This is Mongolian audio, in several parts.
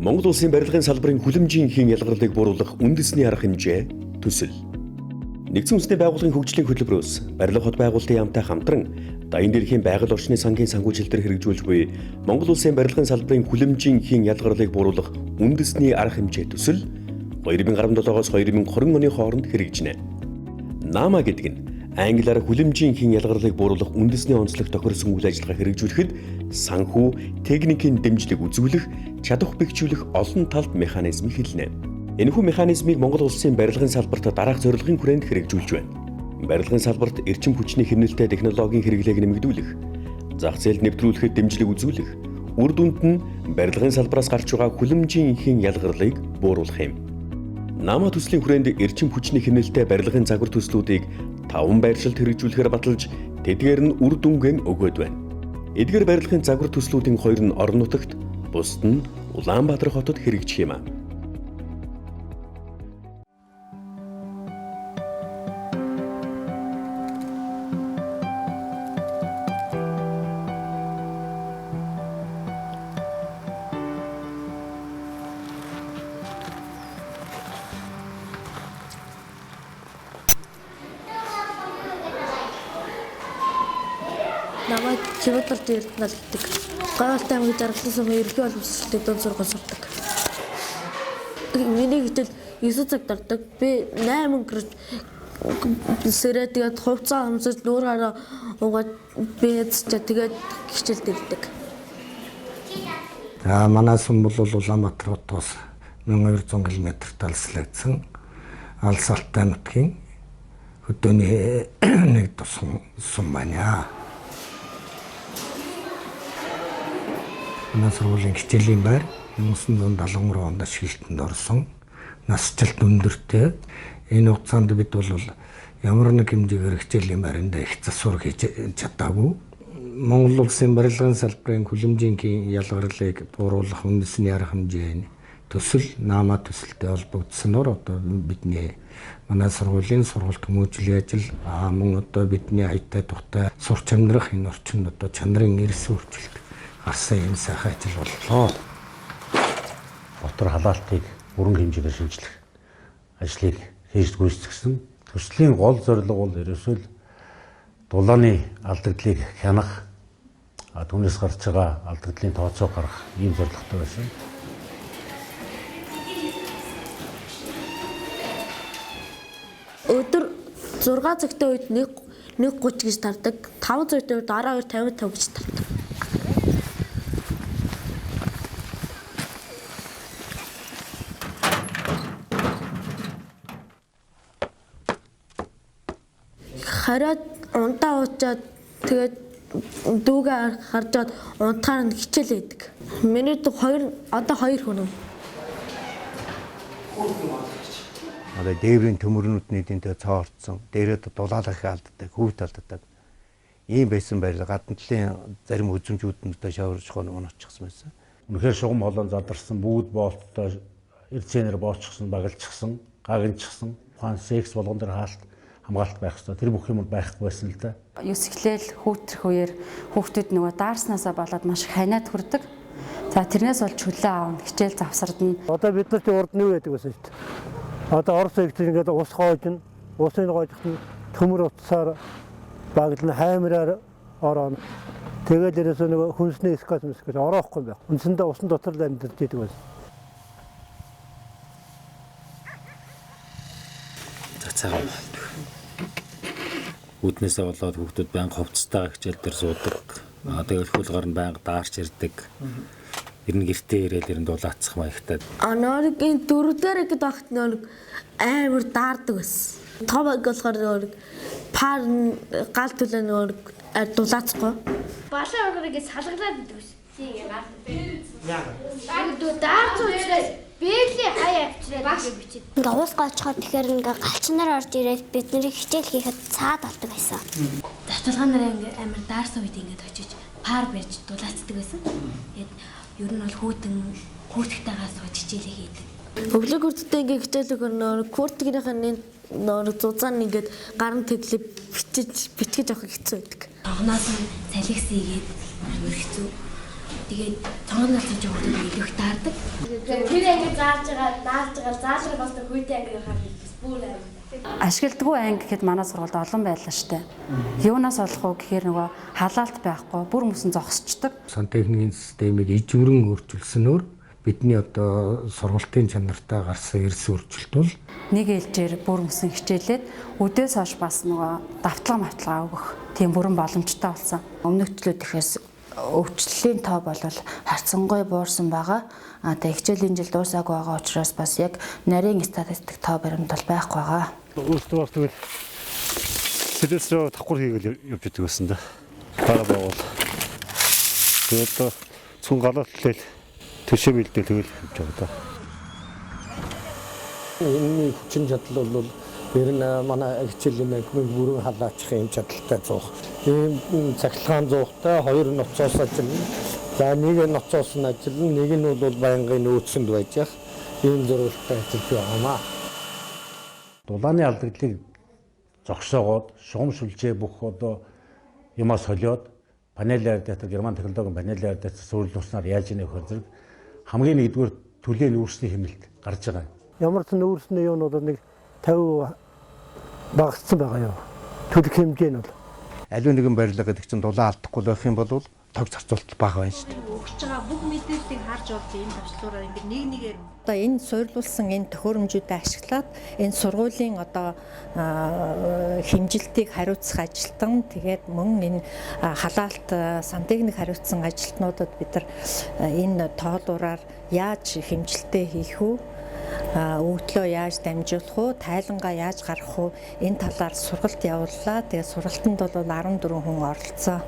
Монгол улсын барилгын салбарын хүлэмжийн хэн ялгарлыг бууруулах үндэсний арга хэмжээ төсөл. Нэгдсэн үндэсний байгууллагын хөгжлийн хөтөлбөрөөс барилга хот байгуулалтын яамтай хамтран Даян дээрхийн байгаль орчны сангийн санхүүжилтээр хэрэгжүүлж буй Монгол улсын барилгын салбарын хүлэмжийн хэн ялгарлыг бууруулах үндэсний арга хэмжээ төсөл 2017-оос 2020 оны хооронд хэрэгжинэ. НАМА гэдэг нь англиар хүлэмжийн хэн ялгарлыг бууруулах үндэсний онцлог тохирсон үйл ажиллагаа хэрэгжүүлэхэд санхүү, техникийн дэмжлэг үзүүлэх, чадвар бэхжүүлэх олон талт механизмыг хэлнэ. Энэхүү механизмыг Монгол улсын барилгын салбарт дараах зорилгын хүрээнд хэрэгжүүлж байна. Барилгын салбарт эрчим хүчний хэмнэлттэй технологийн хэрэглээг нэмэгдүүлэх, зах зээлд нэвтрүүлэхэд дэмжлэг үзүүлэх, үр дүнд нь барилгын салбараас гарч байгаа хүлэмжийн хэн ялгарлыг бууруулах юм. НАМА төслийн хүрээнд эрчим хүчний хэмнэлттэй барилгын загвар төслүүдийг 5 байршилд хэрэгжүүлэхээр баталж, тэдгээр нь үр дүнгээ өгөөд байна. Эдгээр барилгын загвар төслүүдийн 2 нь орон нутагт, бусд нь Улаанбаатар хотод хэрэгжих юм. Намайг Чивэдэр дээр налдаг. Гайвалтай аймгийн заргалсан ерөнхий боловсролтой дунд сургууль сурдаг. Миний хичээл 9 цаг дардаг. Би 8 гэрч сэрээ тэгээд хувцас амсаж нүүр хараа угаад би ядчаа тэгээд хичээл дэрдэг. Манай сум бол Улаанбаатар хотоос 1200 км талслагдсан алс алтай нутгийн хөдөөний нэг тусгай сум байна. Манай сургуулийн хичээлийн байр 1973 онд ашиглалтанд орсон. Насжилт өндөртэй. Энэ хугацаанд бид бол ямар нэг хэмжээгээр хичээлийн байранд их засвар хийж чадаагүй. Монгол улсын барилгын салбарын хүлэмжийн ялгарлыг бууруулах үндэсний арга хэмжээний төсөл НАМА төсөлтэй холбогдсоноор одоо бидний манай сургуулийн сургалт хүмүүжлийн ажил мөн одоо бидний хаятай тухтай сурч амьдрах энэ орчинд одоо чанарын эрс өөрчлөлт гарсан юм сайхан ажил боллоо. Дотор халаалтыг бүрэн хэмжээгээр шинжлэх ажлыг хийж гүйцэтгэсэн. Төслийн гол зорилго бол ерөөсөө дулааны алдагдлыг хянах, түүнээс гарч байгаа алдагдлын тооцоо гаргах ийм зорилготой байсан. Өдөр 6 цагтай үед 1:30 гэж тардаг. 5 цагтай үед 12:55 гэж тардаг. Хараад унтаа уучаад тэгээд дүүгээ харжаад унтахаар нь хичээлээ идэг. Миний дүү 2 хүн. Одоо дээврийн төмөрнүүдний дэнтэй цоорцсон, дээрээ дулаалах алддаг, хөвд алддаг. Ийм байсан байл гадна талын зарим үзэмжүүднтэй шаварж оноочсон байсан. Үнэхээр шугам холоон задарсан, бүгд боолттой эрдцэнээр боолчихсон, багалчихсан, гагнчихсан. Ухаан секс болгон дээр хаалт хамгаалалт байх хэрэгтэй. Тэр бүх юм байхгүй байсан л да. Юус эхлээл хүүтрэх үеэр хүүхдүүд нөгөө даарснаасаа болоод маш их ханиад хүрдэг. За тэрнээс бол чөлөө аавна, хичээл завсардна. Одоо бид нарт урд нь юу байдаг вэ шүү дээ. Одоо Орос ихтэй ингээд ус гоожно, усын гоожих нь төмөр утсаар баглан хаймраар орооно. Тэгээд ерөөсөө нөгөө хүнсний сказ ороохгүй байх. Үндсэндээ усан дотор л амьдарч идэг байсан. Цагаан. Хүүтнээсээ болоод хүүхдүүд байнга ховцтой хичээл дээр суудаг. Тэгэл хөлгөр нь байнга даарч ирдэг. Ер нь гэртээ ирээл ер нь дулаацах маягтай. Нөргийн 4 дээр гэдэг багт нөр амар даардаг байсан. Том болохоор нөр пар гал төлөө нөр дулаацахгүй. Балаа өргөгийг салгалаад идэв ш. Тийм гал. Яг дүү даарч учраас бэлээ хаяа авчираад бичиж. Ингээ уус гоочхоор тэгэхээр ингээ галчнаар орж ирээд бидний хичээл хийхэд цаад болдог байсан. Таталгаа нараа ингээ амар даарсан үед ингээ очиж пар барьж дулаацдаг байсан. Тэгээд ер нь бол хүүтгтэйгээ сууж хичээлээ хийдэг. Өглөө хүртээ ингээ хичээлэг нөр куртгийнхаа нөр зузаан ингээд гарын тэглээ бичиж авах хэцүү байдаг. Огноос нь салхис ийгээд амар хэцүү. Тэгээд цонхны насны хүүхдүүд илүү их таардаг. Тэр анги зааж байгаа заалга бас хүйтэй анги харагдаж бүр амар. Ашигладгүй анги гэхэд манай сургуульд олон байлаа штэ. Юунаас олох вэ гэхээр нөгөө халаалт байхгүй, бүр мөсөн зогсчдөг. Сантехникийн системийг ижүүрэн өөрчилснөөр бидний одоо сургалтын чанартай гарсан эрс өөрчлөлт бол Нэг ээлжээр бүр мөсөн хичээлээд өдөөс хойш бас нөгөө давталгаа өгөх тийм бүрэн боломжтой болсон. Өмнөгчлүүд ихээс өвчлөлийн тоо бол харьцангуй буурсан байгаа. Тэгээ хичээлийн жил дуусаагүй байгаа учраас бас яг нарийн статистик тоо баримт бол байхгүй байгаа. Өөртөө бас тэгэл сэтэс давхар хийгээл явж идэг байсан да. Бага байгуул. Тэгээд цун галаатлал төшөө бэлдээ тэгэл явж байгаа да. энэ хүчин чадал бол ер нь манай хичээлийн бүрэн халаачих юм чадaltaй зуух. Ийм цахилгаан зуухтай хоёр ноцоос ажиллана. За нэг ноцоос нь ажиллана, нэг нь бол байнгын нөөцөнд байж ах ийм зөрүүлэлттэй ажиллаж байгаамаа. Дулааны алдагдлыг зогсоогоод шугамшулжээ бүх одоо юмас холиод панелээр дэвтэр герман технологийн панелээр дэвтэр суурилуулснаар яаж ийнэ хөр зэрэг хамгийн нэгдүгээр төлөө нүүрсний хэмнэлт гарч байгаа. Ямар ч нүүрсний юм бол нэг 50 багассан байгаа юу. Төлөх хэмжээ нь бол Аливаа нэгэн барилга гэдэг чинь дулаан алдахгүй байх юм бол тог зарцуулалт бага байна шүү дээ. Өгч байгаа бүх мэдээллийг харж олж энэ тавчлаараа ингээд нэг нэгээр одоо энэ суйрлуулсан энэ төхөөрөмжүүдээ ашиглаад энэ сургуулийн одоо хэмжилтийг хариуцах ажилтан тэгээд мөн энэ халаалт сантехник хариуцсан ажилтнуудад бид нар энэ тоолуураар яаж хэмжилтээ хийх үү, өгдлөө яаж дамжуулах уу, тайлангаа яаж гаргах уу, энэ талаар сургалт явууллаа. Тэгээд сургалтанд бол 14 хүн оролцсон.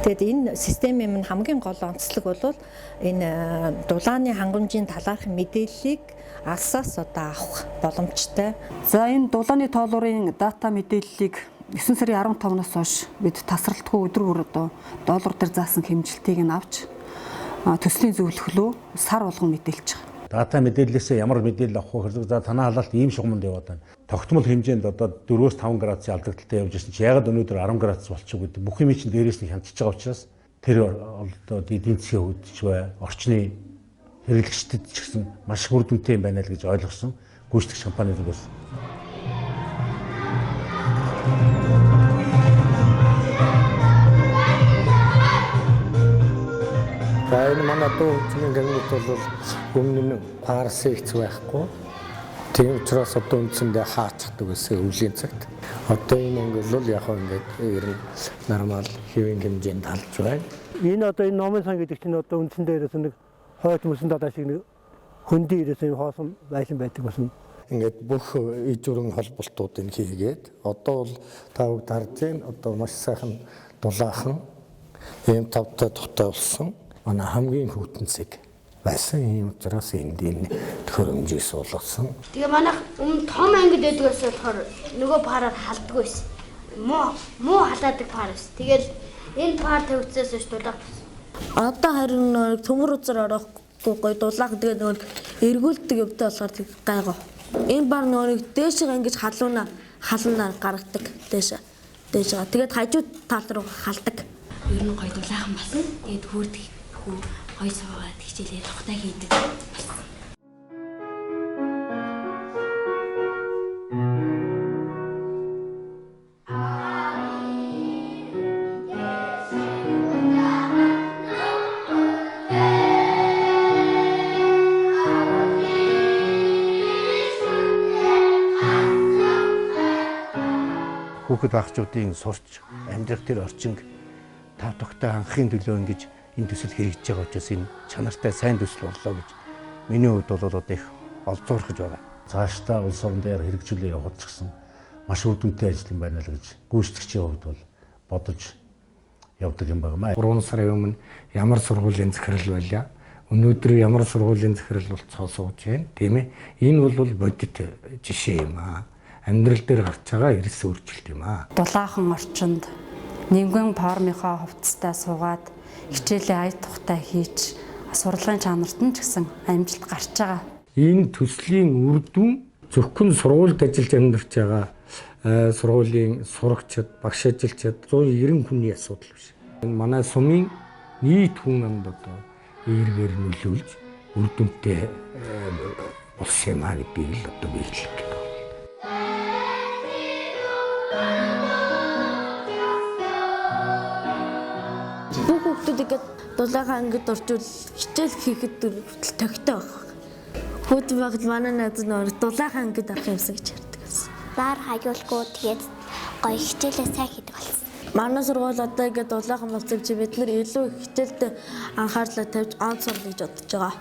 Тэгэд энэ системийн минь хамгийн гол онцлог бол энэ дулааны хангамжийн талаарх мэдээллийг алсаас одоо авах боломжтой. За энэ дулааны тоолуурын дата мэдээллийг 9 сарын 15-наас хойш бид тасралтгүй өдөр бүр одоо доллар дээр заасан хэмжилтийг нь авч төслийн зөвлөлөө сар болгон мэдээлж байгаа. Дата мэдээллээс ямар мэдээлэл авах вэ хэрэг за танаа халаалт ийм шугамд яваад байна. Тогтмол хэмжээнд одоо 4-5 градусын алдагдaltaй явж ирсэн чи ягаад өнөөдөр 10 градус болчих гэдэг бүх юм чинь дээрээс нь хянчиж байгаа учраас тэр одоо эдийн засгийн хөгжиж бай, орчны хэрэглэгчдэд ч гэсэн маш үр дүнтэй юм байна л гэж ойлгосон гүйцэтгэгч компани зүгээс. Энэ манай дуу хөгжмийн гэрмэт бол өмнө нь парс хийх байхгүй. Тийм учраас одоо үндсэндээ хаацдаг гэсэн өвлийн цагт. Одоо энэ ангил бол яг ингээд ер нь нормал хэвийн хэмжээнд талж байна. энэ одоо энэ номын сан гэдэг чинь одоо үндсэндээ ерөөс нэг хойч мөсөн дадаа шиг нэг хөндөй ерөөс юм хоосон байлан байдаг болсон. Ингээд бүх ижүүрэн холболтуудыг хийгээд одоо бол та бүгд харж байна. Одоо маш сайхан дулаахан ийм тавтай тухтай болсон. Манай хамгийн хүйтэнцэг байсан юм учраас энд энэ төхөөрөмжийг суулгасан. Тэгээ манайх өмнө том ангид байдгаас болохоор нөгөө параар халддаг байсан. Муу халаадаг пар байсан. Тэгэл энэ пар тавьцаас ш дулаах. Одоо харин нэг төмөр үзэр орохгүй гой дулаах гэдэг нэг эргүүлдэг явтай болохоор гайгаа. Энэ бар нэг дээш ингэж халуунаа гаргадаг дээш. Тэгээд хажууд тал руу халдаг. Ер нь гоё дулаахан болсон. Тэгээд хөөрдөг хүү гоё суугаад хичээлээ тухтай хийдэг. Хүүхэд багчуудын сурч амьдрах тэр орчинг тав тогтой анхын төлөө ингэж энэ төсөл хэрэгжиж байгаа учраас энэ чанартай сайн төсөл боллоо гэж миний хувьд бол одоо их олзуурхаж байгаа. Цаашдаа улс орон дээр хэрэгжүүлээ явах ч гэсэн маш үр дүнтэй ажил юм байна л гэж гүйцэтгэгчийн хувьд бол бодож явдаг юм байна. 3 сарын өмнө ямар сургуулийн захирал байлаа. Өнөөдөр ямар сургуулийн захирал болцоо сууж байна. Тийм ээ. Энэ бол бодит жишээ юм аа. Амьдрал дээр гарч байгаа эрс өөрчлөлт юм аа. Дулаахан орчинд нэгэн формынхоо хувцастай суугаад хичээлээ ая тухтай хийж сурлагын чанарт нь ч гэсэн амжилт гарч байгаа. Энэ төслийн үр дүн зөвхөн сургуульд ажиллаж амьдарч байгаа сургуулийн сурагчид, багш ажилчид 190 хүний асуудал биш. Энэ манай сумын нийт хүн амд одоо эергээр нөлөөлж үр дүнтэй болсон юм аа гэдгийг л одоо биелэх гэдэг. Бүх хүүхдүүд дулаахан ангид орчвол хичээл хийхэд хүртэл тогтоо баг. Хүүт багт манай найз нөр дулаахан ангид орох юмсан гэж ярьдаг байсан. Баар хаяулгүй тэгээд гоё хичээлээ сайн хийдэг болсон. Манай сургууль одоо ингээд дулаахан болцсон чи бид нар илүү хичээлд анхаарлаа тавьж онц сурах гэж бодож байгаа.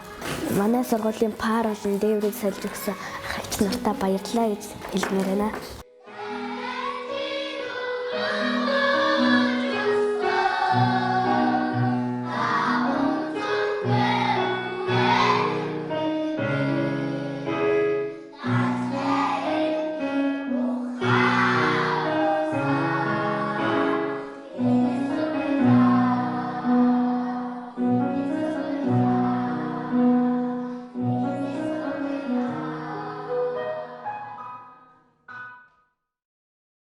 Манай сургуулийн пар болон дээврийг сольж өгсөн ах эгч нартаа баярлалаа гэж хэлмээр байна.